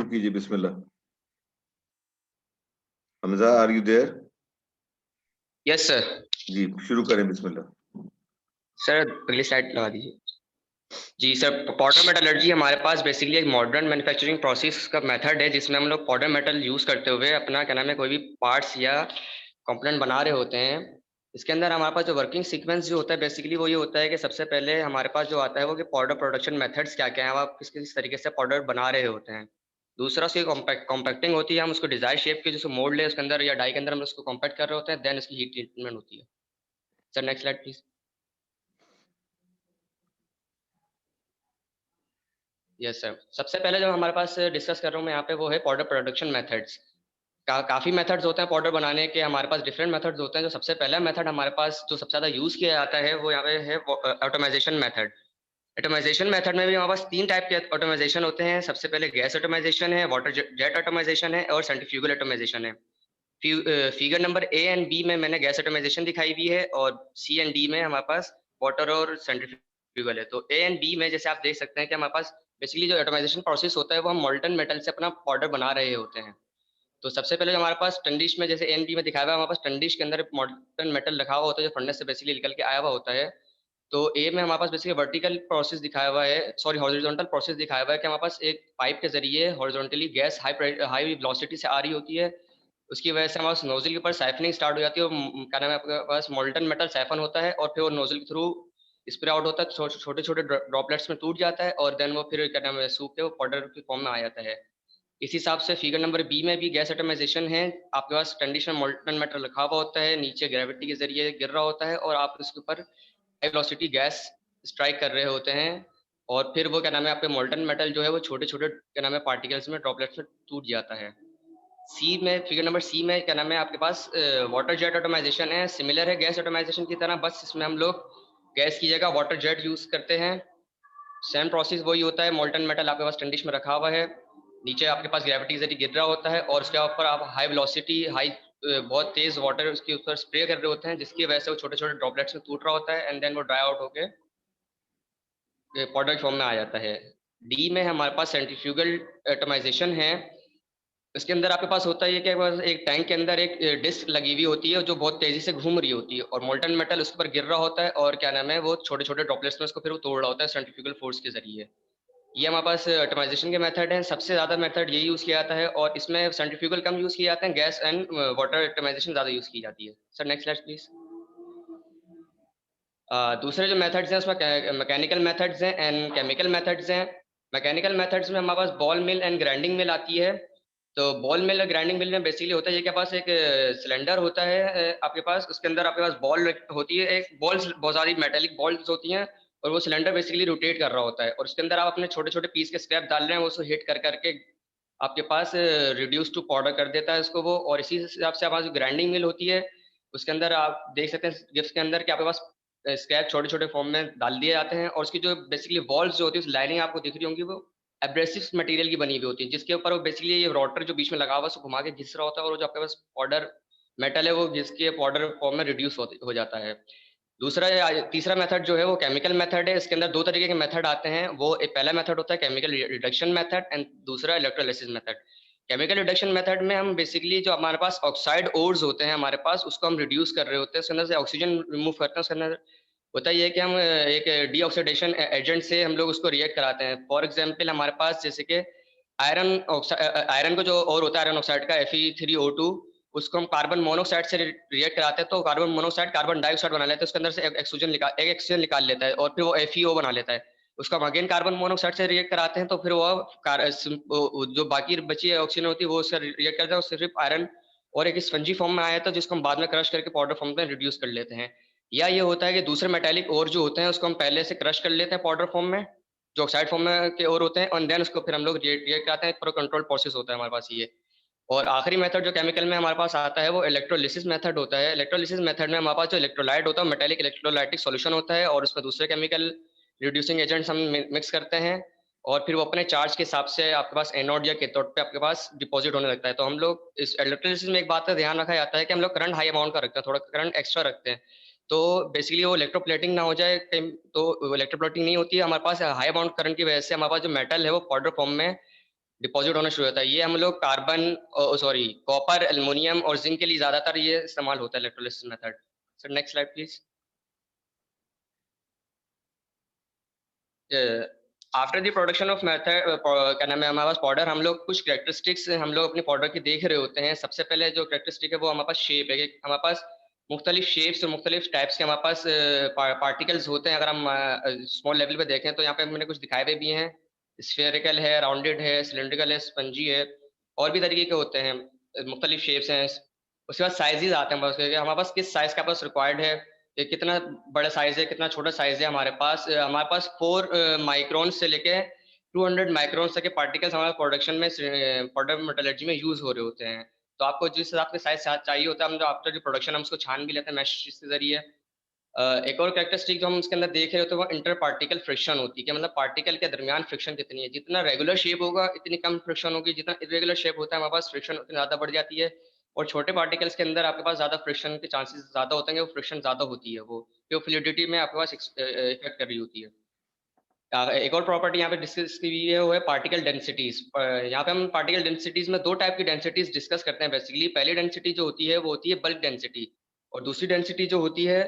कीजिए, बिस्मिल्लाह। Hamza, are you there? Yes sir. जी, शुरू करें, बिस्मिल्लाह। सर अगली स्लाइड लगा दीजिए। जी सर, पाउडर मेटल एलर्जी हमारे पास बेसिकली एक मॉडर्न मैन्युफैक्चरिंग प्रोसेस का मेथड है जिसमें हम लोग पाउडर मेटल यूज़ करते हुए अपना क्या नाम है कोई भी पार्ट्स या कंपोनेंट बना रहे होते हैं। इसके अंदर हमारे पास जो वर्किंग सीक्वेंस जो होता है बेसिकली वो ये होता है कि सबसे पहले हमारे पास जो आता है वो कि पाउडर प्रोडक्शन मेथड्स क्या क्या हैं, आप किस किस तरीके से पाउडर बना रहे होते हैं। दूसरा उसकी कॉम्पैक्टिंग होती है, हम उसको डिजायर शेप के जिसको मोल्ड है उसके अंदर या डाई के अंदर हम उसको कॉम्पैक्ट कर रहे होते हैं, देन इसकी हीट ट्रीटमेंट होती है। Sir next slide please. Yes sir, सबसे पहले जो हमारे पास डिस्कस कर रहा हूँ मैं यहाँ पे वो है पाउडर प्रोडक्शन मेथड्स। काफ़ी मेथड्स होते हैं पाउडर बनाने के, हमारे पास डिफरेंट मेथड्स होते हैं। जो सबसे पहला मेथड हमारे पास जो सबसे ज़्यादा यूज़ किया जाता है वो यहाँ पे है ऑटोमाइजेशन मेथड। ऑटोमाइजेशन मेथड में भी हमारे पास 3 टाइप के ऑटोमाइजेशन होते हैं। सबसे पहले गैस ऑटोमाइजेशन है, वाटर जेट ऑटोमाइजेशन है और सेंट्रीफ्यूगल ऑटोमाइजेशन है। Figure number A and B में मैंने गैस ऑटोमाइजेशन दिखाई हुई है और सी एंड डी में हमारे पास वाटर और सेंट्रीफ्यूगल है। तो ए एंड बी में जैसे आप देख सकते हैं कि हमारे पास बेसिकली जो ऑटोमाइजेशन प्रोसेस होता है वो हम मोल्टन मेटल से अपना पाउडर बना रहे होते हैं। तो सबसे पहले जो हमारे पास टंडिश में जैसे एन बी में दिखाया हुआ है, हमारे पास टंडिश के अंदर मोल्टन मेटल रखा हुआ होता है जो फर्नेस से बेसिकली निकल के आया हुआ होता है। तो ए में हमारे पास बेसिकली वर्टिकल प्रोसेस दिखाया हुआ है, सॉरी हॉरिजॉन्टल प्रोसेस दिखाया हुआ है कि हमारे पास एक पाइप के जरिए हॉरिजॉन्टली गैस हाई वेलोसिटी से आ रही होती है। उसकी वजह से हमारे पास नोजल के ऊपर साइफनिंग स्टार्ट हो जाती है और क्या नाम है आपके पास मोल्टन मेटल साइफन होता है और फिर वो नोजल के थ्रू स्प्रे आउट होता है, छोटे छोटे ड्रॉपलेट्स में टूट जाता है और देन वो फिर क्या नाम है सूख के वो पाउडर की फॉर्म में आ जाता है। इस हिसाब से फिगर नंबर बी में भी गैस एटमाइजेशन है। आपके पास कंडीशन मोल्टन मेटल रखा हुआ होता है, नीचे ग्रेविटी के जरिए गिर रहा होता है और आप उसके ऊपर हाई वेलोसिटी गैस स्ट्राइक कर रहे होते हैं और फिर वो क्या नाम है आपके मोल्टन मेटल जो है वो छोटे छोटे क्या नाम है पार्टिकल्स में ड्रॉपलेट्स में टूट जाता है। सी में फिगर नंबर सी में क्या नाम है आपके पास वाटर जेट ऑटोमाइजेशन है, सिमिलर है गैस ऑटोमाइजेशन की तरह, बस इसमें हम लोग गैस की जगह वाटर जेट यूज करते हैं। सेम प्रोसेस वही होता है, मोल्टन मेटल आपके पास कंडीशन में रखा हुआ है, नीचे आपके पास ग्रेविटी के जरिए गिर रहा होता है और उसके ऊपर आप हाई वेलोसिटी बहुत तेज वाटर उसके ऊपर स्प्रे कर रहे होते हैं जिसकी वजह से वो छोटे छोटे ड्रॉपलेट्स में टूट रहा होता है एंड देन वो ड्राई आउट होके पाउडर फॉर्म में आ जाता है। डी में हमारे पास सेंट्रीफ्यूगल एटमाइजेशन है। इसके अंदर आपके पास होता है कि एक टैंक के अंदर एक डिस्क लगी हुई होती है जो बहुत तेजी से घूम रही होती है और मोल्टन मेटल उस पर गिर रहा होता है और क्या नाम है वो छोटे छोटे ड्रॉपलेट्स में उसको फिर वो तोड़ रहा होता है सेंट्रीफ्यूगल फोर्स के जरिए। ये हमारे पास ऑटोमाइजेशन के मेथड हैं, सबसे ज़्यादा मेथड यही यूज़ किया जाता है और इसमें सेंट्रीफ्यूगल कम यूज़ किए जाते हैं, गैस एंड वाटर ऑटोमाइजेशन ज़्यादा यूज़ की जाती है। Sir next slide please. दूसरे जो मेथड्स हैं उसमें मैकेनिकल मेथड्स हैं एंड केमिकल मेथड्स हैं। मैकेनिकल मेथड्स में हमारे पास बॉल मिल एंड ग्राइंडिंग मिल आती है। तो बॉल मिल और ग्राइंडिंग मिल में बेसिकली होता है ये के पास एक सिलेंडर होता है आपके पास, उसके अंदर आपके पास बॉल होती है, एक बॉल्स बहुत सारी मेटेलिक बॉल्स होती हैं और वो सिलेंडर बेसिकली रोटेट कर रहा होता है और उसके अंदर आप अपने छोटे छोटे पीस के स्क्रैप डाल रहे हैं, वो उसको हिट कर करके आपके पास रिड्यूस टू पाउडर कर देता है उसको वो। और इसी हिसाब से हमारे ग्राइंडिंग मिल होती है, उसके अंदर आप देख सकते हैं गिफ्ट के अंदर कि आपके पास स्क्रैप छोटे छोटे फॉर्म में डाल दिए जाते हैं और उसकी जो बेसिकली वॉल्स जो होती है उस लाइनिंग आपको दिख रही होंगी वो एब्रेसिव मटेरियल की बनी हुई होती है जिसके ऊपर वो बेसिकली ये रोटर जो बीच में लगा हुआ है उसको घुमा के घिस रहा होता है और वो जो आपके पास पाउडर मेटल है वो घिस के पाउडर फॉर्म में रिड्यूस हो जाता है। तीसरा मेथड जो है वो केमिकल मेथड है। इसके अंदर दो तरीके के मेथड आते हैं, वो एक पहला मेथड होता है केमिकल रिडक्शन मेथड एंड दूसरा electrolysis method. Chemical reduction method में हम बेसिकली जो हमारे पास ऑक्साइड ओर्स होते हैं हमारे पास उसको हम रिड्यूस कर रहे होते हैं, उसके अंदर से ऑक्सीजन रिमूव करते हैं। उसके अंदर होता ये है कि हम एक डी ऑक्सीडेशन एजेंट से हम लोग उसको रिएक्ट कराते हैं। फॉर एग्जाम्पल हमारे पास जैसे कि आयरन को जो और होता है आयरन ऑक्साइड का Fe3O2, उसको हम कार्बन मोनोक्साइड से रिएक्ट कराते हैं तो कार्बन मोनोक्साइड कार्बन डाइऑक्साइड बना लेते हैं, उसके अंदर से एक ऑक्सीजन निकाल लेता है और फिर वो FeO बना लेता है। उसको हम अगेन कार्बन मोनोक्साइड से रिएक्ट कराते हैं तो फिर जो बाकी बची ऑक्सीजन होती है वो उससे रिएक्ट करता है, वो सिर्फ आयरन और एक स्पंजी फॉर्म में आया था जिसको हम बाद में क्रश करके पाउडर फॉर्म में रिड्यूस कर लेते हैं। या ये होता है कि दूसरे मेटालिक और जो होते हैं उसको हम पहले से क्रश कर लेते हैं पाउडर फॉर्म में, जो ऑक्साइड फॉर्म में के और होते हैं, और देन उसको फिर हम लोग रिएक्ट कराते हैं। पूरा कंट्रोल प्रोसेस होता है हमारे पास ये। और आखिरी मेथड जो केमिकल में हमारे पास आता है वो इलेक्ट्रोलिसिस मेथड होता है। इलेक्ट्रोलिसिस मेथड में हमारे पास जो इलेक्ट्रोलाइट होता है मेटालिक इलेक्ट्रोलाइटिक सॉल्यूशन होता है और उसमें दूसरे केमिकल रिड्यूसिंग एजेंट्स हम मिक्स करते हैं और फिर वो अपने चार्ज के हिसाब से आपके पास एनोड या कैथोड पे आपके पास डिपॉजिट होने लगता है। तो हम लोग इस इलेक्ट्रोलिसिस में एक बात का ध्यान रखा जाता है कि हम लोग करंट हाई अमाउंट का रखते हैं, थोड़ा करंट एक्स्ट्रा रखते हैं तो बेसिकली वो इलेक्ट्रोप्लेटिंग ना हो जाए। तो इलेक्ट्रोप्लेटिंग नहीं होती है हमारे पास हाई अमाउंट करंट की वजह से हमारे पास जो मेटल है वो पाउडर फॉर्म में डिपॉजिट होना शुरू होता है। ये हम लोग कार्बन सॉरी कॉपर, एल्युमिनियम और जिंक के लिए ज़्यादातर ये इस्तेमाल होता है electrolysis method. Sir next slide please. After the production of method क्या नाम है, हमारे पास पाउडर, हम लोग कुछ कैरेक्टरिस्टिक्स हम लोग अपने पाउडर की देख रहे होते हैं। सबसे पहले जो कैरेक्टरिस्टिक है वो हमारे पास शेप है कि हमारे पास मुख्तलिफ शेप्स और मुख्तलिफ टाइप्स के हमारे पास पार्टिकल्स होते हैं। अगर हम स्मॉल लेवल पे देखें तो यहाँ पे मैंने कुछ दिखाए हुए भी हैं। स्फेरिकल है, राउंडेड है, सिलेंड्रिकल है, स्पंजी है, और भी तरीके के होते हैं, मुख्तलिफ शेप्स हैं। उसके बाद साइजेस आते हैं बस, हमारे पास किस साइज का पास रिक्वायर्ड है, कि कितना बड़ा साइज है, कितना छोटा साइज है। हमारे पास 4 माइक्रोन से लेके 200 माइक्रोन तक के पार्टिकल्स हमारे प्रोडक्शन में पाउडर मेटलर्जी में यूज हो रहे होते हैं। तो आपको जिस हिसाब के साइज चाहिए होता है, हम जो आफ्टर जो प्रोडक्शन हम उसको छान भी लेते हैं मैश के जरिए। एक और कैरेक्टरिस्टिक जो हम उसके अंदर देख रहे होते हैं वो इंटर पार्टिकल फ्रिक्शन होती है, कि मतलब पार्टिकल के दरमियान फ्रिक्शन कितनी है। जितना रेगुलर शेप होगा इतनी कम फ्रिक्शन होगी, जितना इरेगुलर शेप होता है हमारे पास फ्रिक्शन उतनी ज़्यादा बढ़ जाती है। और छोटे पार्टिकल्स के अंदर आपके पास ज़्यादा फ्रिक्शन के चांसेस ज़्यादा होते हैं, वो फ्रिक्शन ज़्यादा होती है, वो फ्लूइडिटी में आपके पास इफेक्ट कर रही होती है। एक और प्रॉपर्टी यहाँ पे डिस्कस की हुई है वो है पार्टिकल डेंसिटीज। यहाँ पे हम पार्टिकल डेंसिटीज में 2 टाइप की डेंसिटीज डिस्कस करते हैं बेसिकली। पहली डेंसिटी जो होती है वो होती है बल्क डेंसिटी, और दूसरी डेंसिटी जो होती है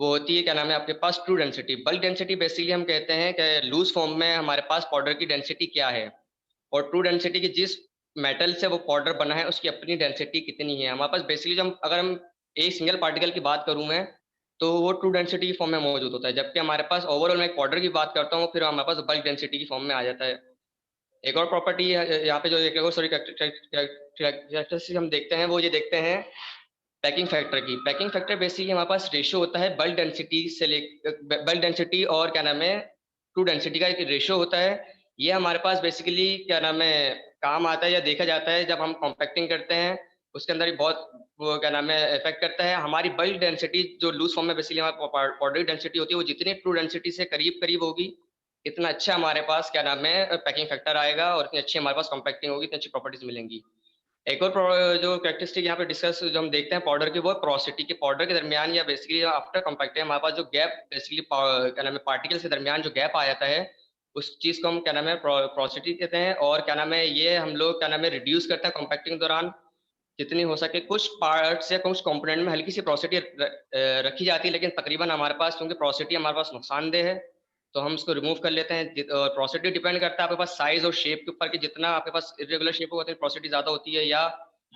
वो होती है क्या नाम है आपके पास true density. Bulk density basically हम कहते हैं कि लूज फॉर्म में हमारे पास पाउडर की डेंसिटी क्या है, और ट्रू डेंसिटी की जिस मेटल से वो पाउडर बना है उसकी अपनी डेंसिटी कितनी है। हमारे पास बेसिकली जब अगर हम एक सिंगल पार्टिकल की बात करूँ मैं, तो वो ट्रू डेंसिटी की फॉर्म में मौजूद होता है, जबकि हमारे पास ओवरऑल मैं एक पाउडर की बात करता हूँ फिर हमारे पास बल्क डेंसिटी की फॉर्म में आ जाता है। एक और प्रॉपर्टी यहाँ पे जो एक और सॉरी कैरेक्टरिस्टिक हम देखते हैं वो ये देखते हैं पैकिंग फैक्टर की। पैकिंग फैक्टर बेसिकली हमारे पास रेशियो होता है बल्क डेंसिटी और क्या नाम है ट्रू डेंसिटी का एक रेशियो होता है। ये हमारे पास बेसिकली क्या नाम है काम आता है या देखा जाता है जब हम कॉम्पैक्टिंग करते हैं, उसके अंदर ही बहुत वो क्या नाम है इफेक्ट करता है। हमारी बल्क डेंसिटी जो लूज फॉर्म में बेसिकली हमारी पाउडर डेंसिटी होती है वो जितनी ट्रू डेंसिटी से करीब करीब होगी, इतना अच्छा हमारे पास क्या नाम है पैकिंग फैक्टर आएगा, और इतनी अच्छी हमारे पास कॉम्पैक्टिंग होगी, इतनी अच्छी प्रॉपर्टीज मिलेंगी। एक और जो कैरेक्टरिस्टिक यहाँ पे डिस्कस जो हम देखते हैं पाउडर की, वो पोरोसिटी के पाउडर के दरमियान या बेसिकली आफ्टर कॉम्पैक्टिंग हमारे पास जो गैप बेसिकली क्या नाम है पार्टिकल्स के दरमियान जो गैप आ जाता है, उस चीज को हम क्या नाम है पोरोसिटी कहते हैं। और क्या नाम है ये हम लोग क्या नाम है रिड्यूस करते हैं कॉम्पैक्टिंग दौरान जितनी हो सके। कुछ पार्ट्स या कुछ कंपोनेंट में हल्की सी पोरोसिटी रखी जाती है, लेकिन तकरीबन हमारे पास क्योंकि पोरोसिटी हमारे पास नुकसानदेह है तो हम उसको रिमूव कर लेते हैं। पोरोसिटी डिपेंड करता है आपके पास साइज और शेप के ऊपर, कि जितना आपके पास इरेगुलर शेप होगा उतनी पोरोसिटी ज्यादा होती है, या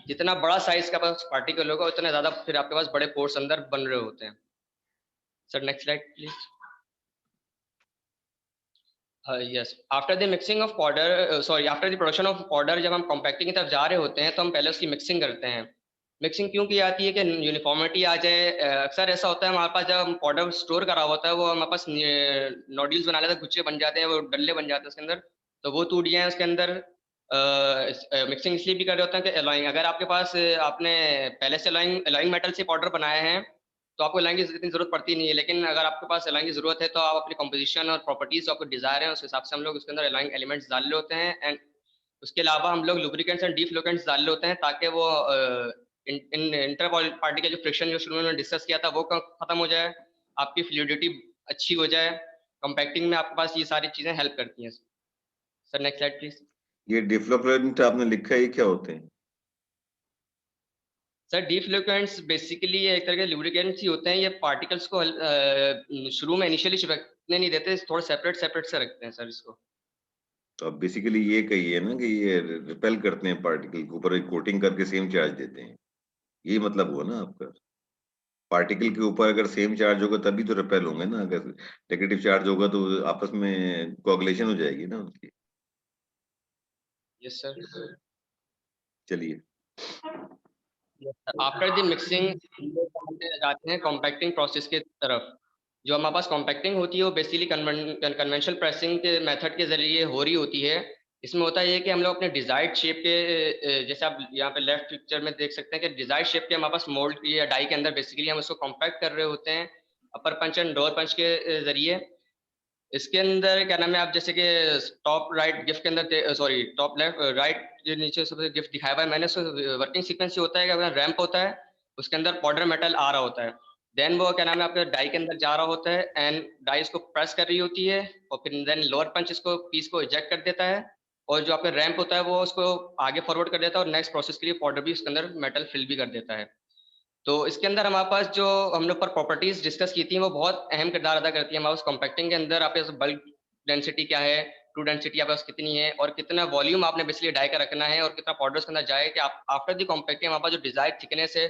जितना बड़ा साइज का पास पार्टिकल होगा उतना ज्यादा फिर आपके पास बड़े पोर्स अंदर बन रहे होते हैं। Sir next slide please. Yes, after the mixing of powder sorry after the production of powder, जब हम कॉम्पैक्टिंग की तरफ जा रहे होते हैं तो हम पहले उसकी मिक्सिंग करते हैं। मिक्सिंग क्यों की जाती है कि यूनिफॉर्मिटी आ जाए। अक्सर ऐसा होता है हमारे पास जब पाउडर स्टोर करा होता है वो हमारे पास नोड्यूल्स बना लेते हैं, गुच्छे बन जाते हैं, वो डल्ले बन जाते हैं उसके अंदर, तो वो टूट जाए उसके अंदर। मिक्सिंग इसलिए भी कर रहे होते हैं कि एलॉइंग, अगर आपके पास आपने पहले से एलॉइंग मेटल से पाउडर बनाए हैं तो आपको एलॉइंग की इतनी जरूरत पड़ती नहीं है। लेकिन अगर आपके पास एलॉइंग की जरूरत है तो आप अपनी कंपोजिशन और प्रॉपर्टीज जो आपको डिजायर है उस हिसाब से हम लोग उसके अंदर एलॉइंग एलिमेंट्स डाल रहे होते हैं। एंड उसके अलावा हम लोग लुब्रिकेंट्स एंड डीफ्लोकेंट्स डाल रहे होते हैं ताकि वो इंटर पार्टिकल जो फ्रिक्शन जो शुरू में डिस्कस किया था वो खत्म हो जाए, आपकी फ्लूइडिटी अच्छी हो जाए। कंपैक्टिंग में आपके पास ये सारी चीजें हेल्प करती हैं। Sir next slide please. ये डिफ्लोक्लेंट आपने लिखा है, ये क्या होते हैं? सर डीफ्लुकेंट्स बेसिकली एक तरह के लुब्रिकेंट्स ही होते हैं। ये पार्टिकल्स को शुरू में इनिशियली चिपकने नहीं देते, थोड़ा सेपरेट सेपरेट से रखते हैं सर इसको। तो अब बेसिकली ये कहिए ना कि ये रिपेल करते हैं पार्टिकल के ऊपर, एक कोटिंग करके सेम चार्ज देते हैं, ये मतलब हुआ ना आपका? पार्टिकल के ऊपर अगर सेम चार्ज होगा तभी तो रिपेल होंगे ना, अगर नेगेटिव चार्ज होगा तो आपस में कोagulation हो जाएगी ना उनकी। Yes sir. चलिए। आफ्टर द मिक्सिंग जाते हैं कॉम्पैक्टिंग प्रोसेस के तरफ। जो हमारे पास कॉम्पैक्टिंग होती है वो बेसिकली कन्वेंशनल प्रेसिंग के मेथड के जरिए हो रही होती है। इसमें होता है ये कि हम लोग अपने डिजायर्ड शेप के जैसे आप यहाँ पे लेफ्ट पिक्चर में देख सकते हैं कि डिजायर्ड शेप के हमारे पास मोल्ड या डाई के अंदर बेसिकली हम उसको कॉम्पैक्ट कर रहे होते हैं अपर पंच एंड लोअर पंच के जरिए। इसके अंदर क्या नाम है आप जैसे कि टॉप राइट गिफ्ट के अंदर सॉरी टॉप लेफ्ट राइट जो नीचे सबसे गिफ्ट दिखाया हुआ है मैंने, उसको वर्किंग सीक्वेंस ये होता है कि अगर रैंप होता है उसके अंदर पाउडर मेटल आ रहा होता है, देन वो क्या नाम है आपके डाई के अंदर जा रहा होता है एंड डाई इसको प्रेस कर रही होती है और फिर देन लोअर पंच इसको पीस को इजेक्ट कर देता है। और जो आपका रैंप होता है वो उसको आगे फॉरवर्ड कर देता है और नेक्स्ट प्रोसेस के लिए पाउडर भी उसके अंदर मेटल फिल भी कर देता है। तो इसके अंदर हमारे पास जो हमने ऊपर प्रॉपर्टीज डिस्कस की थी वो बहुत अहम किरदार अदा करती है हमारे पास कॉम्पैक्टिंग के अंदर। आपके पास बल्क डेंसिटी क्या है, ट्रू डेंसिटी आपके पास कितनी है और कितना वॉल्यूम आपने बेसिकली डाई का रखना है और कितना पाउडर उसके अंदर जाए कि आप आफ्टर द कॉम्पैक्टिंग हमारे पास जो डिजायर्ड थिकनेस है,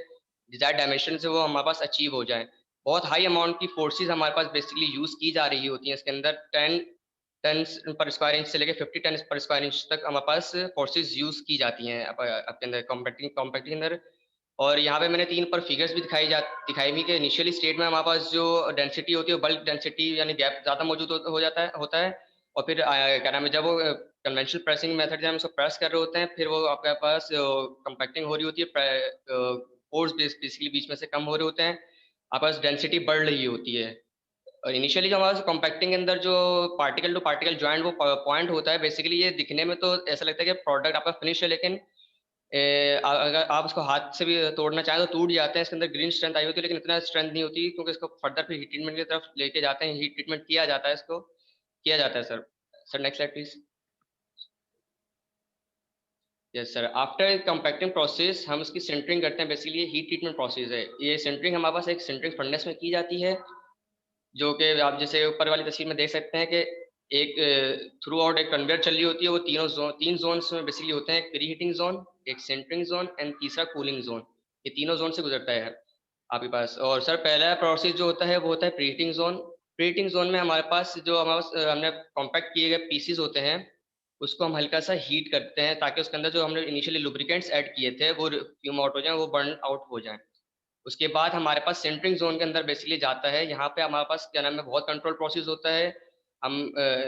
डिजायर्ड डायमेंशन है वो हमारे पास अचीव हो जाए। बहुत हाई अमाउंट की फोर्सेज हमारे पास बेसिकली यूज की जा रही होती हैं इसके अंदर। 10 टन पर स्क्वायर इंच से लेके 50 टन पर स्क्वायर इंच तक हमारे पास फोर्सेज यूज की जाती हैं आपके अंदर कॉम्पैक्टिंग कॉम्पैक्टिंग के अंदर। और यहाँ पे मैंने 3 पर फिगर्स भी दिखाई हुई कि इनिशियली स्टेट में हमारे पास जो डेंसिटी होती है, वो बल्क डेंसिटी यानी गैप ज़्यादा मौजूद हो जाता है होता है। और फिर क्या नाम है, जब वो कन्वेंशनल प्रेसिंग मेथड जब हम उसको प्रेस कर रहे होते हैं, फिर वो आपके पास कंपैक्टिंग हो रही होती है, पोर्स बेसिकली बीच में से कम हो रहे होते हैं, आपके पास डेंसिटी बढ़ रही होती है। और इनिशियली जो हमारे कॉम्पैक्टिंग के अंदर जो पार्टिकल टू पार्टिकल जॉइंट वो पॉइंट होता है, बेसिकली ये दिखने में तो ऐसा लगता है कि प्रोडक्ट आपका फिनिश है, लेकिन अगर आप उसको हाथ से भी तोड़ना चाहें तो टूट जाते हैं। इसके अंदर ग्रीन स्ट्रेंथ आई होती है, लेकिन इतना स्ट्रेंथ नहीं होती क्योंकि इसको फर्दर फिर हीट ट्रीटमेंट की तरफ लेके जाते हैं, हीट ट्रीटमेंट किया जाता है, इसको किया जाता है sir. Sir next slide please. Yes sir, after compacting process हम इसकी सिंटरिंग करते हैं। बेसिकली ये हीट ट्रीटमेंट प्रोसेस है। ये सिंटरिंग हमारे पास एक सिंटरिंग फर्नेस में की जाती है, जो कि आप जैसे ऊपर वाली तस्वीर में देख सकते हैं कि एक थ्रू आउट एक कन्वेयर चल रही होती है। वो तीन जोन्स में बेसिकली होते हैं, एक प्री हीटिंग जोन, एक सेंटरिंग जोन एंड तीसरा कूलिंग जोन। ये तीनों जोन से गुजरता है आपके पास। और सर पहला प्रोसेस जो होता है वो होता है pre heating zone. Pre heating zone में हमारे पास जो हमारे पास हमने कॉम्पैक्ट किए गए पीसीज होते हैं, उसको हम हल्का सा हीट करते हैं ताकि उसके अंदर जो हमने इनिशियली लुब्रिकेंट्स ऐड किए थे वो फ्यूम आउट हो जाए, वो बर्न आउट हो जाए। उसके बाद हमारे पास सेंटरिंग ज़ोन के अंदर बेसिकली जाता है। यहाँ पे हमारे पास क्या नाम है, बहुत कंट्रोल प्रोसेस होता है। हम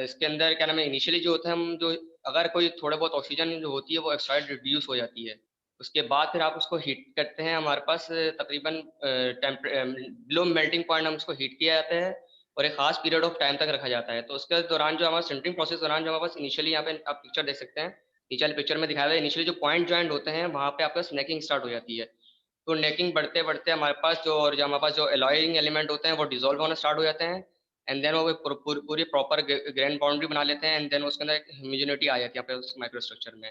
इसके अंदर क्या नाम है, इनिशियली जो होता है हम जो अगर कोई थोड़ा बहुत ऑक्सीजन जो होती है वो ऑक्साइड रिड्यूस हो जाती है। उसके बाद फिर आप उसको हीट करते हैं। हमारे पास तकरीबन बिलो मेल्टिंग पॉइंट हम उसको हीट किया जाता है और एक खास पीरियड ऑफ टाइम तक रखा जाता है। तो उसके दौरान जो हमारा सिंटरिंग प्रोसेस दौरान जो हमारे पास इनिशियली यहाँ पे आप पिक्चर देख सकते हैं, नीचे वाले पिक्चर में दिखाया हुआ है, इनिशियली जो पॉइंट जॉइंट होते हैं वहाँ पे आपका स्नैकिंग स्टार्ट हो जाती है। तो नेकिंग बढ़ते-बढ़ते हमारे पास जो और जो हमारे पास जो एलॉयिंग एलिमेंट होते हैं वो डिसॉल्व होना स्टार्ट हो जाते हैं। एंड देन वो पूरी प्रॉपर ग्रेन बाउंड्री बना लेते हैं एंड देन उसके अंदर एक होमोजेनिटी आ जाती है आपके उस माइक्रो स्ट्रक्चर में।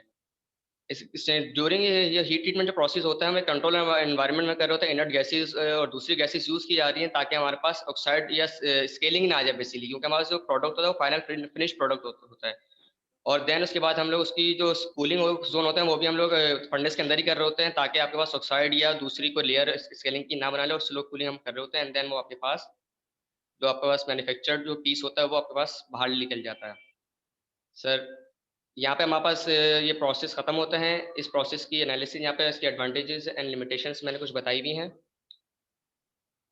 इससे ड्यूरिंग ये हीट ट्रीटमेंट जो प्रोसेस होता है, हमें कंट्रोल एनवायरनमेंट में कर रहे होते हैं। इनर्ट गैसेस और दूसरी गैसेस यूज़ की जा रही हैं ताकि हमारे पास ऑक्साइड या स्केलिंग ना आ जाए बेसिकली, क्योंकि हमारा जो प्रोडक्ट होता है वो फाइनल फिनिश प्रोडक्ट होता है। और देन उसके बाद हम लोग उसकी जो कूलिंग ज़ोन होते हैं वो भी हम लोग फर्नेस के अंदर ही कर रहे होते हैं ताकि आपके पास ऑक्साइड या दूसरी कोई लेयर स्केलिंग की ना बना ले, और स्लो कूलिंग हम कर रहे होते हैं। एंड देन वो आपके पास जो आपके पास मैन्युफैक्चर्ड जो पीस होता है वो आपके पास बाहर निकल जाता है। सर यहाँ पे हमारे पास ये प्रोसेस खत्म होता है। इस प्रोसेस की एनालिसिस यहाँ पे इसके एडवांटेजेस एंड लिमिटेशंस मैंने कुछ बताई भी हैं।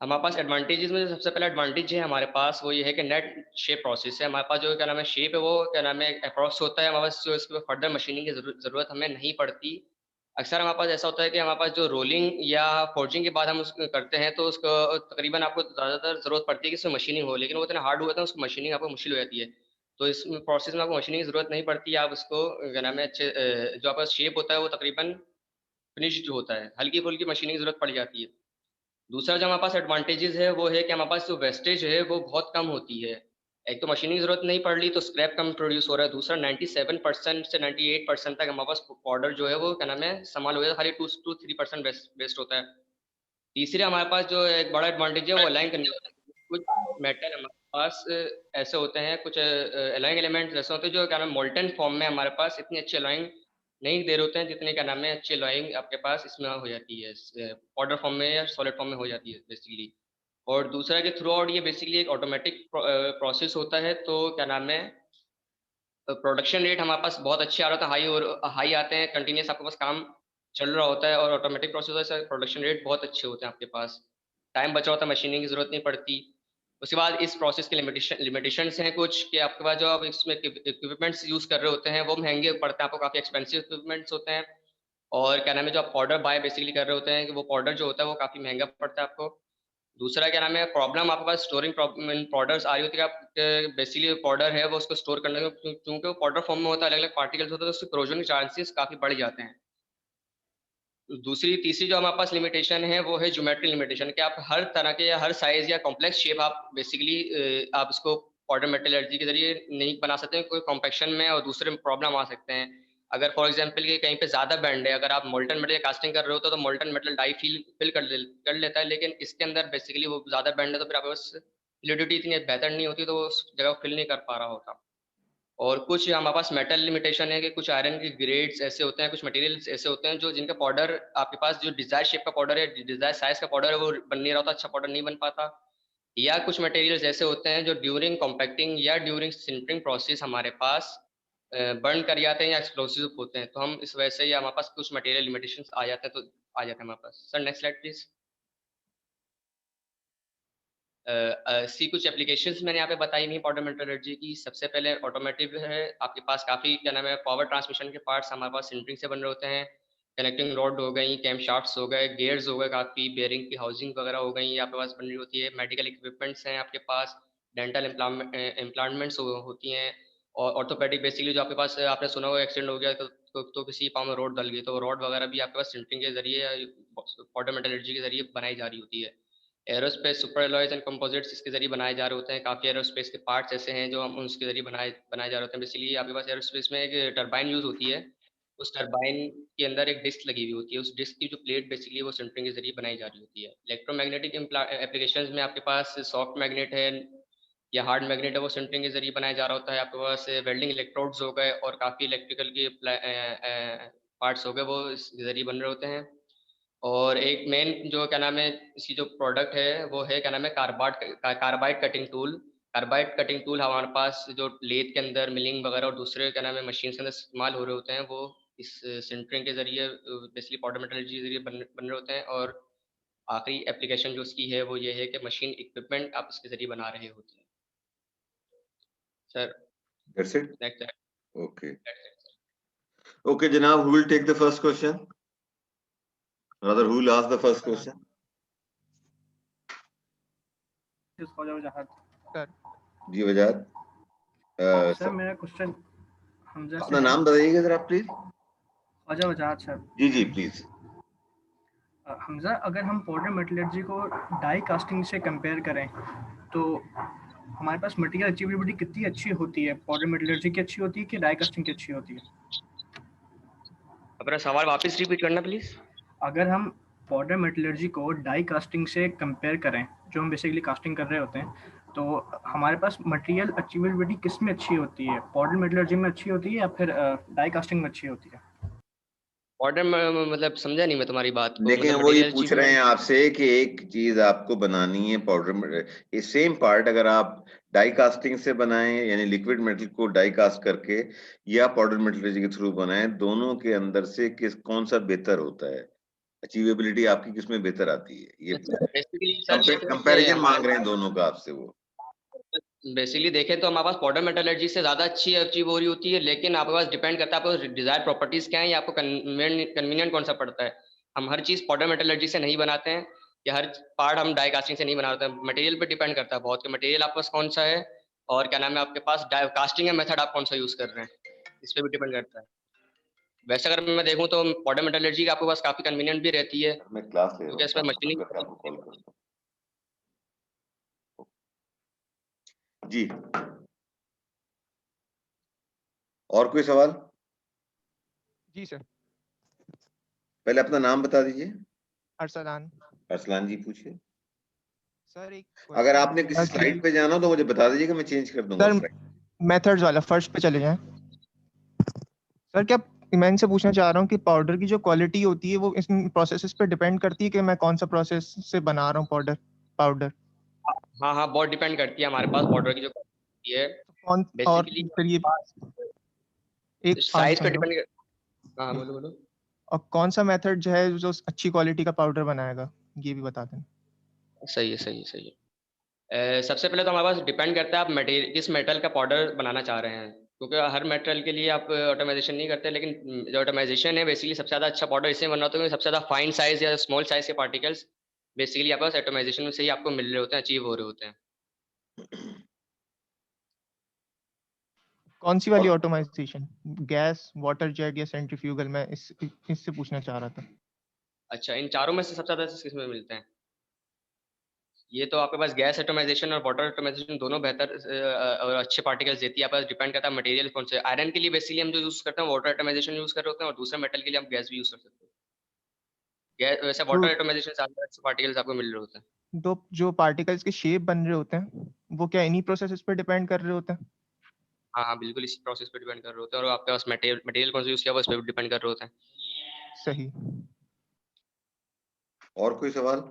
हमारे पास एडवांटेजेस में जो सबसे पहला एडवांटेज है हमारे पास वो ये है कि नेट शेप प्रोसेस है। हमारे पास जो क्या नाम है शेप है वो क्या नाम है अप्रॉक्स होता है। हमारे पास जो इसके फर्दर मशीनिंग की ज़रूरत हमें नहीं पड़ती। अक्सर हमारे पास ऐसा होता है कि हमारे पास जो रोलिंग या फोर्जिंग के बाद हम उसको करते हैं तो उसको तकरीबन आपको ज़्यादातर ज़रूरत पड़ती है कि इसमें मशीनिंग हो, लेकिन वो इतना हार्ड होता है उसको मशीनिंग आपको मुश्किल हो जाती है। तो इस प्रोसेस में आपको मशीनिंग की ज़रूरत नहीं पड़ती। आप उसको क्या नाम है जो आपका शेप होता है वो तकरीबन फिनिश्ड होता है। हल्की-फुल्की मशीनिंग की ज़रूरत पड़ जाती है। दूसरा जो हमारे पास एडवांटेजेस है वो है कि हमारे पास जो वेस्टेज है वो बहुत कम होती है। एक तो मशीनिंग की ज़रूरत नहीं पड़ रही तो स्क्रैप कम प्रोड्यूस हो रहा है। दूसरा 97% से 98% तक हमारे पास पाउडर जो है वो क्या नाम है इस्तेमाल हो जाता है, खाली 2 टू 3% वेस्ट होता है। तीसरे हमारे पास जो एक बड़ा एडवांटेज है वो अलाइन करने का। कुछ मेटल हमारे पास ऐसे होते हैं, कुछ अलाइंग एलिमेंट्स ऐसे होते हैं जो क्या नाम है मोल्टन फॉर्म में हमारे पास इतनी अच्छी अलाइंग नहीं दे रहे होते हैं जितने क्या नाम है अच्छी अलाइंग आपके पास इसमें हो जाती है, पाउडर फॉर्म में या सॉलिड फॉर्म में हो जाती है बेसिकली। और दूसरा कि थ्रू आउट ये बेसिकली एक ऑटोमेटिक प्रोसेस होता है, तो क्या नाम है प्रोडक्शन रेट हमारे पास बहुत अच्छे आ रहा था, हाई आते हैं, कंटिन्यूस आपके पास काम चल रहा होता है और ऑटोमेटिक प्रोसेस से प्रोडक्शन रेट बहुत अच्छे होते हैं आपके पास। टाइम बचा होता है, मशीनिंग की ज़रूरत नहीं पड़ती। उसके बाद इस प्रोसेस के लिमिटेशंस हैं कुछ कि आपके पास जो आप इसमें इक्विपमेंट्स यूज़ कर रहे होते हैं वो महँगे पड़ते हैं आपको, काफ़ी एक्सपेंसिव इक्विपमेंट्स होते हैं। और क्या नाम है जो आप पाउडर बाय बेसिकली कर रहे होते हैं कि वो पाउडर जो होता है वो काफ़ी महँगा पड़ता है आपको। दूसरा क्या नाम है प्रॉब्लम आपके पास स्टोरिंग इन पाउडर्स आ रही होती है कि आप बेसिकली पाउडर है वो उसको स्टोर करने में क्योंकि वो पाउडर फॉर्म में होता है, अलग-अलग पार्टिकल्स होते हैं तो उसके कोरोजन के चांसेस काफ़ी बढ़ जाते हैं। तीसरी जो हमारे पास लिमिटेशन है वो है ज्योमेट्री लिमिटेशन कि आप हर तरह के या हर साइज़ या कॉम्प्लेक्स शेप आप बेसिकली आप इसको पाउडर मेटलर्जी के जरिए नहीं बना सकते हैं, कोई कॉम्पैक्शन में और दूसरे प्रॉब्लम आ सकते हैं। अगर फॉर एग्जांपल कि कहीं पे ज़्यादा बेंड है, अगर आप मोल्टन मेटल कास्टिंग कर रहे हो तो मोल्टन मेटल डाई फिल कर लेता है, लेकिन इसके अंदर बेसिकली वो ज़्यादा बेंड है तो फिर आपके पास फ्लूइडिटी इतनी बेहतर नहीं होती, तो वो उस जगह को फिल नहीं कर पा रहा होता। और कुछ हमारे पास मेटल लिमिटेशन है कि कुछ आयरन के ग्रेड्स ऐसे होते हैं, कुछ मटेरियल्स ऐसे होते हैं जो जिनका पाउडर आपके पास जो डिजायर शेप का पाउडर है, डिजायर साइज का पाउडर है, वो बन नहीं रहा होता, अच्छा पाउडर नहीं बन पाता। या कुछ मटेरियल्स ऐसे होते हैं जो ड्यूरिंग कॉम्पैक्टिंग या ड्यूरिंग सिंटरिंग प्रोसेस हमारे पास बर्न कर जाते हैं या एक्सप्लोसिव होते हैं, तो हम इस वजह से या हमारे पास कुछ मटेरियल लिमिटेशंस आ जाते हैं, तो आ जाते हैं हमारे पास। Sir next slide please. सी कुछ एप्लीकेशंस मैंने यहाँ पे बताई नहीं पाउडर मेटलर्जी की। सबसे पहले ऑटोमेटिव है, आपके पास काफ़ी क्या नाम है पावर ट्रांसमिशन के पार्ट्स हमारे पास सिंटरिंग से बन रहे होते हैं। कनेक्टिंग रॉड हो गई, कैम शाफ्ट्स हो गए, गियर्स हो गए, काफ़ी बेयरिंग की हाउसिंग वगैरह हो गई, आपके पास बन रही होती है। मेडिकल इक्विपमेंट्स हैं आपके पास, डेंटल इम्प्लांटमेंट्स होती हैं, और ऑर्थोपेडिक बेसिकली जो आपके पास आपने सुना हो एक्सीडेंट हो गया तो किसी पाँव में रोड डल गई, तो रॉड वगैरह भी आपके पास सिंटरिंग के जरिए पाउडर मेटलर्जी के जरिए बनाई जा रही होती है। Aerospace super alloys and composites इसके जरिए बनाए जा रहे होते हैं। काफ़ी एरोस्पेस के पार्ट्स ऐसे हैं जो हम उसके जरिए बनाए बनाए जा रहे होते हैं। बेसिकली आपके पास एरोस्पेस में एक टरबाइन यूज़ होती है, उस टरबाइन के अंदर एक डिस्क लगी हुई होती है, उस डिस्क की जो प्लेट बेसिकली वो सिंटरिंग के जरिए बनाई जा रही होती है। इलेक्ट्रोमैग्नेटिक एप्लीकेशंस में आपके पास सॉफ्ट मैग्नेट है या हार्ड मैग्नेट है, वो सिंटरिंग के जरिए बनाया जा रहा होता है। आपके पास वेल्डिंग इलेक्ट्रोड्स हो गए और काफ़ी इलेक्ट्रिकल के पार्ट्स हो गए, वो इस जरिए बन रहे होते हैं। और एक मेन जो क्या नाम है इसकी जो प्रोडक्ट है वो है क्या नाम है carbide cutting tool. Carbide cutting tool हमारे पास जो लेथ के अंदर मिलिंग वगैरह और दूसरे क्या नाम है मशीन के अंदर इस्तेमाल हो रहे होते हैं, वो इस सिंटरिंग के जरिए बेसिकली पाउडर मेटलर्जी के जरिए बन रहे होते हैं। और आखिरी एप्लीकेशन जो उसकी है वो ये है कि मशीन इक्विपमेंट आप इसके जरिए बना रहे होते हैं। Sir That's it? Next. Okay. Okay, Janab, who will take the first question? Rather, who will ask the first question? जी वजाद। सर मेरा क्वेश्चन हमजा अपना नाम बताइएगा जरा प्लीज। ख्वाजा वजाहत सर। जी जी प्लीज। हमजा, अगर हम पाउडर मेटलर्जी को डाई कास्टिंग से कंपेयर करें तो हमारे पास मटेरियल अचीवेबिलिटी कितनी अच्छी होती है? पाउडर मेटलर्जी की अच्छी होती है कि डाई कास्टिंग की अच्छी होती है? अपना सवाल वापस रिपीट करना प्लीज। अगर हम पाउडर मेटलर्जी को डाई कास्टिंग से कंपेयर करें, जो हम बेसिकली कास्टिंग कर रहे होते हैं, तो हमारे पास मटेरियल अचीवेबिलिटी किस में अच्छी होती है? पाउडर मेटलर्जी में अच्छी होती है या फिर डाई कास्टिंग में अच्छी होती है? पाउडर मतलब समझा नहीं मैं तुम्हारी बात को। देखें मतलब वो ये मटेरियल पूछ रहे हैं आपसे कि एक चीज आपको बनानी है पाउडर, ये सेम पार्ट अगर आप डाई कास्टिंग से बनाएं यानी लिक्विड मेटल को डाई कास्ट करके या पाउडर मेटलर्जी के थ्रू बनाएं, दोनों के अंदर से कौन सा बेहतर होता है, अचीवेबिलिटी आपकी किसमें बेहतर आती है, ये बेसिकली सर कंपैरिजन मांग रहे हैं दोनों का आपसे। वो बेसिकली देखें तो हमारे पास पाउडर मेटलर्जी से ज़्यादा अच्छी अचीव हो रही होती है, लेकिन आपके पास डिपेंड करता है आपको डिजायर प्रॉपर्टीज़ क्या है या आपको कन्वीनियंट कौन सा पड़ता है। हम हर चीज़ पाउडर मेटलर्जी से नहीं बनाते हैं या हर पार्ट हम डाई कास्टिंग से नहीं बनाते हैं। मटेरियल पे डिपेंड करता है बहुत कि मटेरियल आपके पास कौन सा है और क्या नाम है आपके पास डाई कास्टिंग का मेथड आप कौन सा यूज़ कर रहे हैं, इस पर भी डिपेंड करता है। वैसे अगर मैं देखूँ तो पाउडर मेटलर्जी आपके पास काफ़ी कन्वीनियंट भी रहती है मैं क्लास ले रहा क्योंकि हूँ, इसमें खत्म मशीनिंग करके आपको कॉल करता हूँ। जी और कोई सवाल? जी सर। पहले अपना नाम बता दीजिए। अरसलान। अरसलान जी पूछिए। सर एक अगर आपने किसी स्लाइड पे जाना तो मुझे बता दीजिएगा, मैं चेंज कर दूंगा सर स्लाइड। मेथड्स वाला फर्स्ट पे चले जाएं। सर क्या मैं इनसे पूछना चाह रहा हूँ कि पाउडर की जो क्वालिटी होती है वो इस प्रोसेसेस पे डिपेंड करती है कि मैं कौन सा प्रोसेस से बना रहा हूँ पाउडर? हाँ हाँ बहुत डिपेंड करती है हमारे पास पाउडर की जो क्वालिटी है कौन और बेसिकली फिर ये एक आगे साइज पे समझो। डिपेंड। हाँ बोलो बोलो। और कौन सा मेथड जो है जो अच्छी क्वालिटी का पाउडर बनाएगा, ये भी बता दें। सही है सही है सही है। सबसे पहले तो हमारे पास डिपेंड करता है आप मटेरियल किस मेटल का पाउडर बनाना चाह रहे हैं, क्योंकि हर मेटल के लिए आप ऑटोमाइजेशन नहीं करते, लेकिन जो ऑटोमाइजेशन है बेसिकली सबसे ज़्यादा अच्छा पाउडर इससे बना होता है सबसे ज़्यादा फाइन साइज या स्मॉल साइज के पार्टिकल्स बेसिकली आपके पास ऑटोमाइजेशन में से ही आपको मिल रहे होते हैं, अचीव हो रहे होते हैं। कौन सी वाली ऑटोमाइजेशन, गैस, वाटर जेट या सेंट्रीफ्यूगल? मैं इससे पूछना चाह रहा था। अच्छा इन चारों में से सबसे ज़्यादा किस में मिलते हैं? ये तो आपके पास गैस एटोमाइजेशन और वाटर एटोमाइजेशन दोनों बेहतर और अच्छे पार्टिकल्स देती है। आपका डिपेंड करता है मटेरियल कौन सा है। आयरन के लिए बेसिकली हम जो यूज करते हैं वाटर एटोमाइजेशन यूज कर रहे होते हैं, और दूसरे मेटल के लिए हम गैस भी यूज कर सकते हैं। गैस वैसे तो वाटर एटोमाइजेशन से ज्यादा अच्छे पार्टिकल्स आपको मिल रहे होते हैं। दो जो पार्टिकल्स के शेप बन रहे होते हैं वो क्या इन्हीं प्रोसेसेस पर डिपेंड कर रहे होते हैं? हाँ हाँ, बिल्कुल इसी प्रोसेस पे डिपेंड कर रहे होते हैं, और आपके पास मटेरियल कौन सा यूज किया हुआ उस पर डिपेंड कर रहे होते हैं। सही। और कोई सवाल?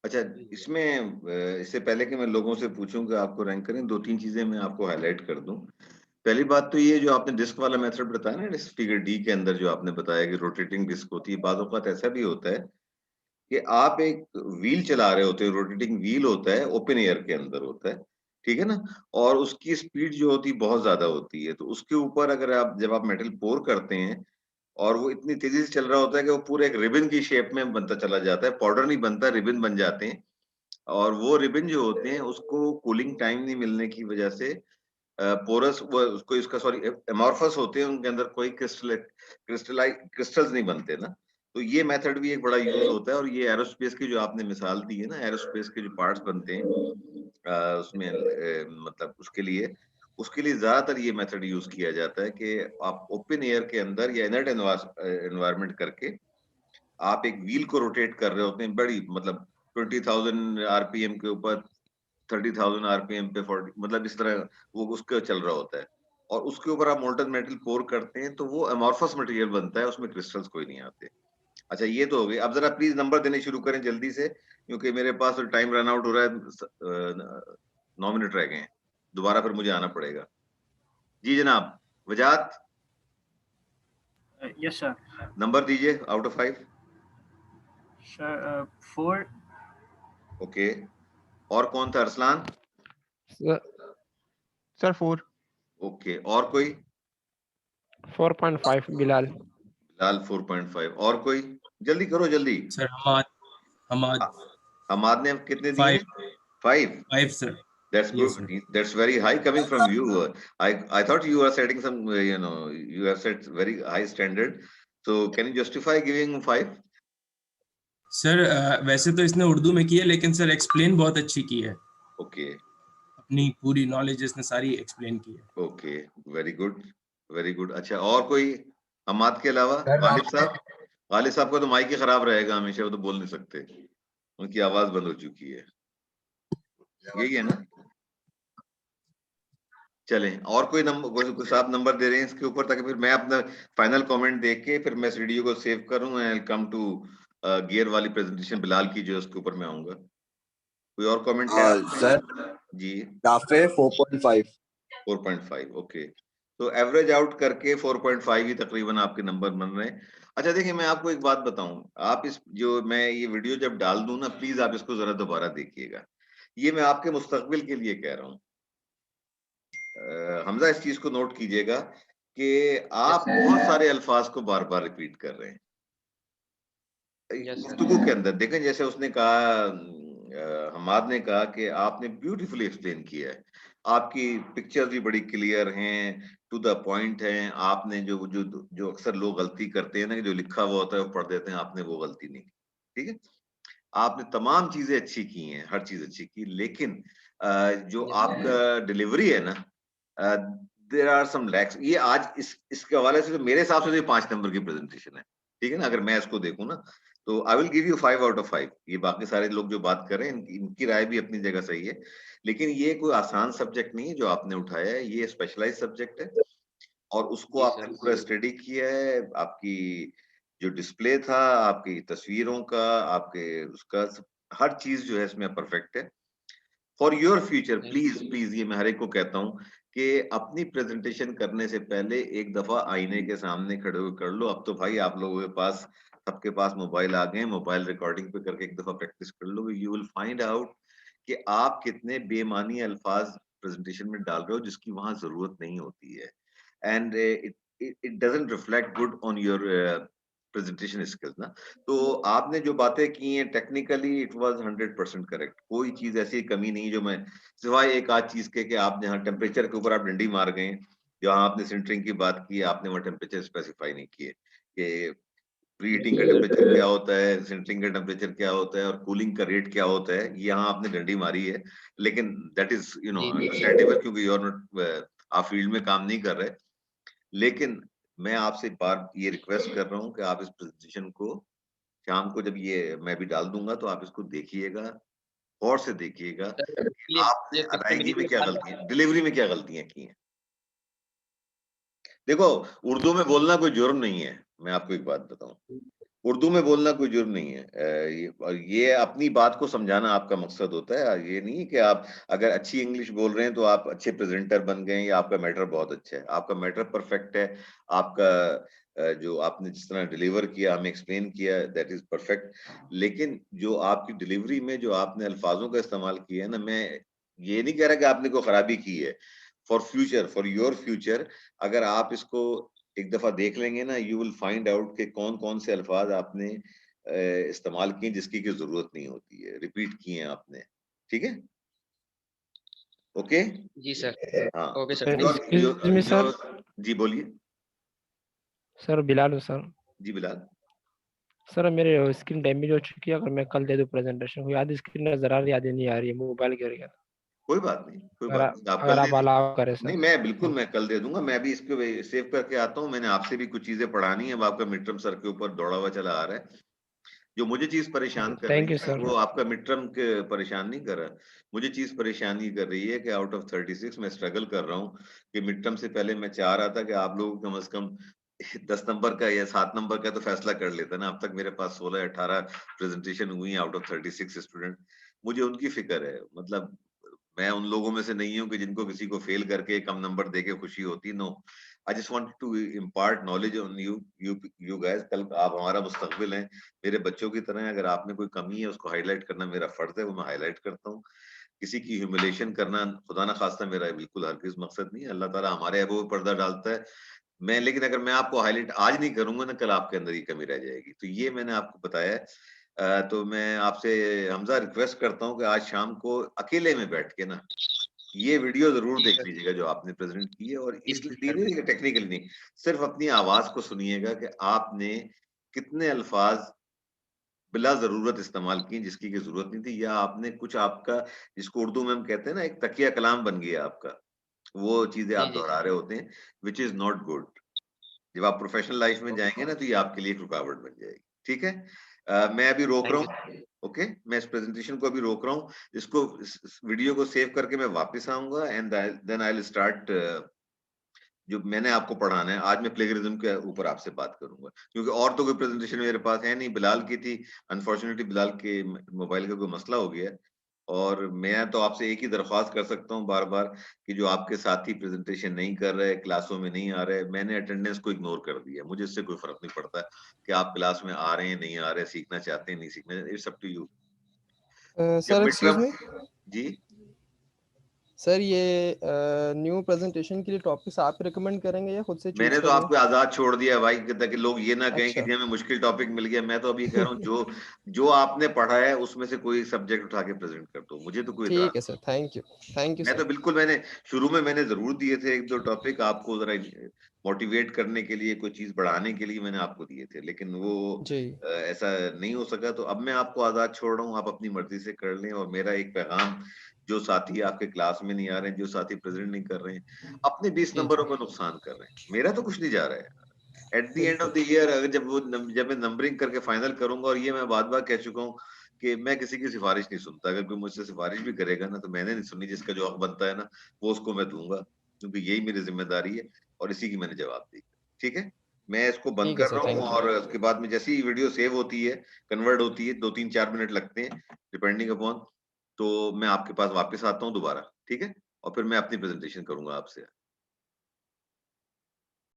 अच्छा, इसमें इससे पहले कि मैं लोगों से पूछूं कि आपको रैंक करें, 2-3 चीजें मैं आपको हाईलाइट कर दूं। पहली बात तो ये जो आपने डिस्क वाला मेथड बताया ना, डिस्क फिगर डी के अंदर जो आपने बताया कि रोटेटिंग डिस्क होती है, बाज़ औक़ात ऐसा भी होता है कि आप एक व्हील चला रहे होते हो, रोटेटिंग व्हील होता है, ओपन एयर के अंदर होता है, ठीक है ना? और उसकी स्पीड जो होती है बहुत ज्यादा होती है, तो उसके ऊपर अगर आप जब आप मेटल पोर करते हैं और वो इतनी तेजी से चल रहा होता है कि वो पूरे एक रिबन की शेप में बनता चला जाता है, पाउडर नहीं बनता, रिबन बन जाते हैं। और वो रिबन जो होते हैं उसको कूलिंग टाइम नहीं मिलने की वजह से पोरस वो उसको इसका सॉरी एमॉर्फस होते हैं, उनके अंदर कोई क्रिस्टल्स नहीं बनते ना। तो ये मेथड भी एक बड़ा यूज होता है, और ये एरोस्पेस की जो आपने मिसाल दी है ना, एरोस्पेस के जो पार्ट्स बनते हैं उसमें मतलब उसके लिए ज्यादातर ये मेथड यूज किया जाता है कि आप ओपन एयर के अंदर या इनर्ट एनवायरनमेंट करके आप एक व्हील को रोटेट कर रहे होते हैं, बड़ी मतलब 20,000 आरपीएम के ऊपर 30,000 आरपीएम पे 40 मतलब इस तरह वो उसका चल रहा होता है, और उसके ऊपर आप मोल्टन मेटल पोर करते हैं तो वो अमॉर्फस मटेरियल बनता है, उसमें क्रिस्टल्स कोई नहीं आते। अच्छा, ये तो हो गई। अब जरा प्लीज नंबर देने शुरू करें जल्दी से, क्योंकि मेरे पास टाइम रन आउट हो रहा है, 9 मिनट रह गए हैं, दोबारा फिर मुझे आना पड़ेगा। जी जनाब, वजात यस सर। नंबर दीजिए आउट ऑफ 5। सर 4। ओके, और कौन था? अरसलान? सर 4। ओके, और कोई? 4.5 बिलाल। बिलाल 4.5। और कोई? जल्दी करो जल्दी। सर हमाद हमाद ने कितने दिए? 5। 5 sir. That's Yes, good. sir. That's very high coming from you. I thought you were setting some, you have set very high standard. So can you justify giving 5? Sir वैसे तो इसने उर्दू में की है, लेकिन सर एक्सप्लेन बहुत अच्छी की है, Okay, अपनी पूरी नॉलेज इसने सारी एक्सप्लेन की है। okay, very good, very good. अच्छा, और कोई हमाद के अलावा? सर, गालिब साहब? गालिब साहब का तो माइक ही खराब रहेगा हमेशा, वो तो बोल नहीं सकते, उनकी आवाज बंद हो चुकी है। यही है ना? चलें, और कोई नंबर, कोई साहब नंबर दे रहे हैं इसके ऊपर, ताकि फिर मैं अपना फाइनल कमेंट देख के फिर मैं इस वीडियो को सेव करूं एंड कम टू गियर वाली प्रेजेंटेशन बिलाल की जो उसके ऊपर मैं आऊंगा। कोई और कमेंट है सर जी? नाफे 4.5। 4.5, ओके। तो एवरेज आउट करके 4.5 ही तकरीबन आपके नंबर बन रहे हैं। अच्छा देखिए, मैं आपको एक बात बताऊं, आप इस जो मैं ये वीडियो जब डाल दूं ना, प्लीज आप इसको जरा दोबारा देखिएगा। ये मैं आपके मुस्तकबिल के लिए कह रहा हूँ। हमजा, इस चीज को नोट कीजिएगा कि आप बहुत सारे अल्फाज को बार बार रिपीट कर रहे हैं गुफ्तगू के अंदर। देखें, जैसे उसने कहा, हमाद ने कहा कि आपने ब्यूटीफुली एक्सप्लेन किया है, आपकी पिक्चर्स भी बड़ी क्लियर हैं, टू द पॉइंट हैं। आपने जो जो जो अक्सर लोग गलती करते हैं ना, कि जो लिखा हुआ होता है वो पढ़ देते हैं, आपने वो गलती नहीं की, ठीक है? आपने तमाम चीजें अच्छी की हैं, हर चीज अच्छी की, लेकिन जो आपका डिलीवरी है ना, देयर आर सम लैक्स। ये आज इसके हवाले से तो मेरे हिसाब से तो 5 नंबर की प्रेजेंटेशन है, ठीक है ना? अगर मैं इसको देखूं ना, तो I will give you 5 out of 5। ये बाकी सारे लोग जो बात कर रहे हैं, इनकी राय भी अपनी जगह सही है, लेकिन ये कोई आसान सब्जेक्ट नहीं है जो आपने उठाया है, ये स्पेशलाइज सब्जेक्ट है, और उसको आपने पूरा स्टडी किया है। आपकी जो डिस्प्ले था, आपकी तस्वीरों का, आपके उसका हर चीज जो है इसमें परफेक्ट है। For your future please please, ये मैं हर एक को कहता हूँ कि अपनी प्रेजेंटेशन करने से पहले एक दफा आईने के सामने खड़े होकर कर लो। अब तो भाई आप लोगों के पास, सबके पास मोबाइल आ गए, मोबाइल रिकॉर्डिंग पे करके एक दफा प्रैक्टिस कर लो। यू विल फाइंड आउट कि आप कितने बेमानी अल्फाज प्रेजेंटेशन में डाल रहे हो जिसकी वहां जरूरत नहीं होती है, and it doesn't reflect good on your presentation skills ना। तो आपने जो बातें की हैं टेक्निकली, इट वाज 100% करेक्ट। कोई चीज ऐसी कमी नहीं जो मैं, सिवाय एक आध चीज के कि आप जहाँ टेम्परेचर के ऊपर आप डंडी मार गए, जहाँ आपने सिंटरिंग की बात की, आपने वो टेम्परेचर स्पेसिफाई नहीं किए कि प्री हीटिंग का टेम्परेचर क्या होता है, सिंटरिंग का टेम्परेचर क्या होता है और कूलिंग का रेट क्या होता है, ये यहाँ आपने डंडी मारी है, लेकिन दैट इज अंडरस्टैंडेबल क्योंकि यू आर नॉट, आप फील्ड में काम नहीं कर रहे। लेकिन मैं आपसे बार ये रिक्वेस्ट कर रहा हूँ कि आप इस प्रेजेंटेशन को शाम को जब ये मैं भी डाल दूंगा तो आप इसको देखिएगा, गौर से देखिएगा आपने अदायगी में क्या गलतियां, डिलीवरी में क्या गलतियां की हैं। देखो, उर्दू में बोलना कोई जुर्म नहीं है, मैं आपको एक बात बताऊं, उर्दू में बोलना कोई जुर्म नहीं है। ये अपनी बात को समझाना आपका मकसद होता है। ये नहीं कि आप अगर अच्छी इंग्लिश बोल रहे हैं तो आप अच्छे प्रेजेंटर बन गए या आपका मैटर बहुत अच्छा है। आपका मैटर परफेक्ट है, आपका जो आपने जिस तरह डिलीवर किया, हमें एक्सप्लेन किया, दैट इज परफेक्ट। लेकिन जो आपकी डिलीवरी में जो आपने अल्फाजों का इस्तेमाल किया है ना, मैं ये नहीं कह रहा कि आपने कोई खराबी की है। For future, for your future, अगर आप इसको एक दफा देख लेंगे ना, यू विल फाइंड आउट कि कौन कौन से अल्फाज आपने इस्तेमाल किए जिसकी की जरूरत नहीं होती है, रिपीट किए हैं आपने। ठीक है, ओके जी सर। हाँ। Okay sir. Excuse me, sir. जी बोलिए। सर बिलाल हूँ सर। जी बिलाल। सर मेरे स्क्रीन डैमेज हो चुकी है, अगर मैं कल दे दूँ प्रेजेंटेशन को, याद स्क्रीन नजर आ रही, याद नहीं आ रही है, मोबाइल गिर गया। कोई बात नहीं, कोई अगर बात नहीं, आप अगर कल आप दे दीजिए। अलाउ करें सर। नहीं, मैं बिल्कुल मैं कल दे दूंगा। मैं भी इसको सेव करके आता हूँ। मैंने आपसे भी कुछ चीजें पढ़ानी है। अब आपका मिड टर्म सर के ऊपर दौड़ा हुआ चला आ रहा है। जो मुझे चीज परेशान कर रही थैंक यू है सर। वो आपका मिड टर्म के परेशान नहीं कर रहा। मुझे चीज परेशानी कर रही है कि आउट ऑफ 36 मैं स्ट्रगल कर रहा हूँ कि मिड टर्म से पहले मैं चाह रहा था कि आप लोग कम से कम 10 नंबर का या 7 नंबर का तो फैसला कर लेता ना। अब तक मेरे पास 16-18 प्रेजेंटेशन हुई आउट ऑफ 36 स्टूडेंट। मुझे उनकी फिक्र है। मतलब मैं उन लोगों में से नहीं हूँ कि जिनको किसी को फेल करके कम नंबर देके खुशी होती। No, I just want to impart knowledge on you guys. कल आप हमारा मुस्तकबिल हैं, मेरे बच्चों की तरह हैं। अगर आप में कोई कमी है उसको हाईलाइट करना मेरा फर्ज है, वो मैं हाईलाइट करता हूँ। किसी की ह्यूमिलेशन करना खुदा ना खास्ता मेरा बिल्कुल हरगिज मकसद नहीं है। अल्लाह ताला हमारे अबू पे पर्दा डालता है। मैं लेकिन अगर मैं आपको हाईलाइट आज नहीं करूंगा ना, कल आपके अंदर ही कमी रह जाएगी। तो ये मैंने आपको बताया है। तो मैं आपसे हमजा रिक्वेस्ट करता हूँ कि आज शाम को अकेले में बैठ के ना ये वीडियो जरूर देख लीजिएगा जो आपने प्रेजेंट की है। और इसलिए नहीं, टेक्निकली नहीं, सिर्फ अपनी आवाज को सुनिएगा कि आपने कितने अल्फाज बिला जरूरत इस्तेमाल किए जिसकी की जरूरत नहीं थी, या आपने कुछ आपका जिसको उर्दू में हम कहते हैं ना एक तकिया कलाम बन गया आपका, वो चीजें आप दोहरा रहे होते हैं, विच इज नॉट गुड। जब आप प्रोफेशनल लाइफ में जाएंगे ना तो ये आपके लिए एक रुकावट बन जाएगी। ठीक है, मैं अभी रोक रहा हूँ। ओके, मैं इस प्रेजेंटेशन को अभी रोक रहा हूँ। इसको इस वीडियो को सेव करके मैं वापस आऊंगा and then I will start जो मैंने आपको पढ़ाना है। आज मैं प्लेगरिज्म के ऊपर आपसे बात करूंगा क्योंकि और तो कोई प्रेजेंटेशन मेरे पास है नहीं। बिलाल की थी, अनफॉर्चुनेटली बिलाल के मोबाइल का कोई मसला हो गया। और मैं तो आपसे एक ही दरख्वास्त कर सकता हूँ बार बार कि जो आपके साथी प्रेजेंटेशन नहीं कर रहे, क्लासों में नहीं आ रहे, मैंने अटेंडेंस को इग्नोर कर दिया। मुझे इससे कोई फर्क नहीं पड़ता कि आप क्लास में आ रहे हैं नहीं आ रहे, सीखना चाहते हैं नहीं सीखना, it's up to you. Sir excuse me ji sir, ये न्यू प्रेजेंटेशन के लिए टॉपिक्स आप रिकमेंड करेंगे या खुद से चूज मैंने तो आपको आजाद छोड़ दिया है भाई ताकि लोग ये ना कहें कि जी हमें मुश्किल टॉपिक मिल गया। मैं तो अभी कह रहा हूँ जो जो आपने पढ़ा है उसमें से कोई सब्जेक्ट उठा के प्रेजेंट कर दो, मुझे तो कोई ठीक है इतराज सर। थैंक यू नहीं। मैं सर। तो बिल्कुल, मैंने शुरू में मैंने जरूर दिए थे 1-2 टॉपिक आपको जरा मोटिवेट करने के लिए, कोई चीज बढ़ाने के लिए मैंने आपको दिए थे, लेकिन वो जी ऐसा नहीं हो सका। तो अब मैं आपको आजाद छोड़ रहा हूँ, आप अपनी मर्जी से कर लें। और मेरा एक पैगाम, जो साथी आपके क्लास में नहीं आ रहे हैं, जो साथी प्रेजेंट नहीं कर रहे हैं, अपने 20 नंबरों का नुकसान कर रहे हैं, मेरा तो कुछ नहीं जा रहा है। At the end of the year अगर जब मैं नंबरिंग करके फाइनल करूंगा, और ये मैं बार बार कह चुका हूँ कि मैं किसी की सिफारिश नहीं सुनता। अगर कोई मुझसे सिफारिश भी करेगा ना तो मैंने नहीं सुननी, जिसका जो हक बनता है ना वो उसको मैं दूंगा, क्योंकि यही मेरी जिम्मेदारी है और इसी की मैंने जवाब दी। ठीक है, मैं इसको बंद ठीक है कर सर। रहा हूँ थैंक यू। और उसके बाद में जैसे ही वीडियो सेव होती है, कन्वर्ट होती है, 2-3-4 मिनट लगते हैं डिपेंडिंग अपॉन, तो मैं आपके पास वापस आता हूँ दोबारा। ठीक है, और फिर मैं अपनी प्रेजेंटेशन करूंगा आपसे।